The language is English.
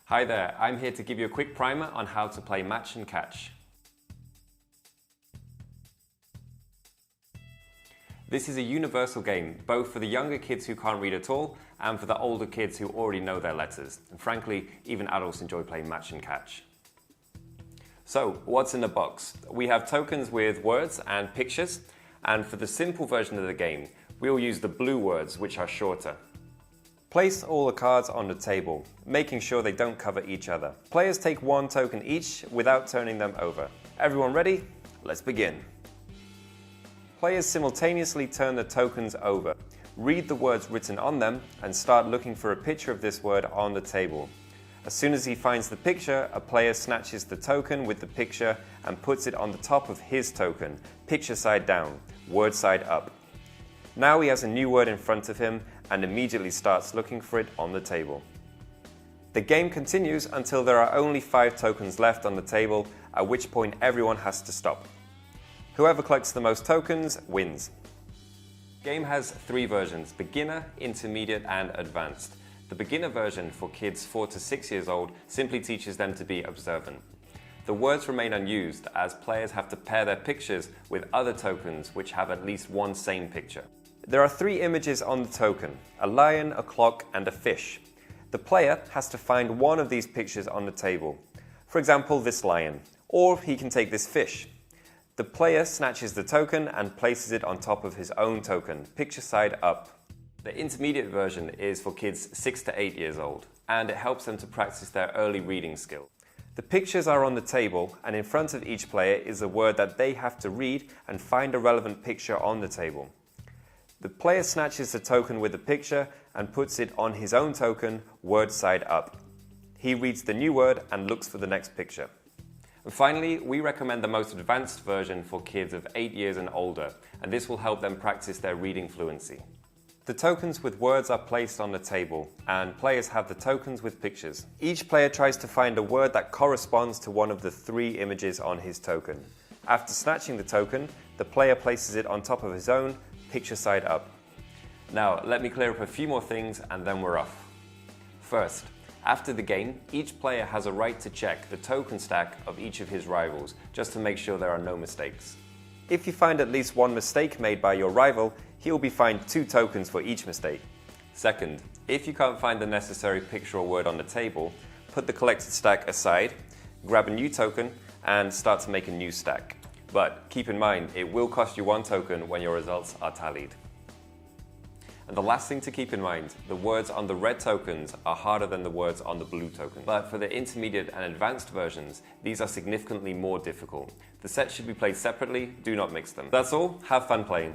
Hi there, I'm here to give you a quick primer on how to play match and catch. This is a universal game, both for the younger kids who can't read at all and for the older kids who already know their letters. And frankly, even adults enjoy playing match and catch. So, what's in the box? We have tokens with words and pictures, and for the simple version of the game, we'll use the blue words, which are shorter. Place all the cards on the table, making sure they don't cover each other. Players take one token each without turning them over. Everyone ready? Let's begin. Players simultaneously turn the tokens over, read the words written on them, and start looking for a picture of this word on the table. As soon as he finds the picture, a player snatches the token with the picture and puts it on the top of his token, picture side down, word side up. Now he has a new word in front of him and immediately starts looking for it on the table. The game continues until there are only 5 tokens left on the table, at which point everyone has to stop. Whoever collects the most tokens wins. The game has 3 versions: beginner, intermediate and advanced. The beginner version for kids 4 to 6 years old simply teaches them to be observant. The words remain unused as players have to pair their pictures with other tokens which have at least one same picture. There are 3 images on the token: a lion, a clock and a fish. The player has to find one of these pictures on the table. For example, this lion, or he can take this fish. The player snatches the token and places it on top of his own token, picture side up. The intermediate version is for kids 6 to 8 years old, and it helps them to practice their early reading skill. The pictures are on the table, and in front of each player is a word that they have to read and find a relevant picture on the table. The player snatches the token with the picture and puts it on his own token, word side up. He reads the new word and looks for the next picture. And finally, we recommend the most advanced version for kids of 8 years and older, and this will help them practice their reading fluency. The tokens with words are placed on the table, and players have the tokens with pictures. Each player tries to find a word that corresponds to one of the 3 images on his token. After snatching the token, the player places it on top of his own, picture side up. Now, let me clear up a few more things and then we're off. First, after the game, each player has a right to check the token stack of each of his rivals, just to make sure there are no mistakes. If you find at least one mistake made by your rival, he'll be fined 2 tokens for each mistake. Second, if you can't find the necessary picture or word on the table, put the collected stack aside, grab a new token, and start to make a new stack. But keep in mind, it will cost you 1 token when your results are tallied. And the last thing to keep in mind, the words on the red tokens are harder than the words on the blue token. But for the intermediate and advanced versions, these are significantly more difficult. The sets should be played separately, do not mix them. That's all, have fun playing.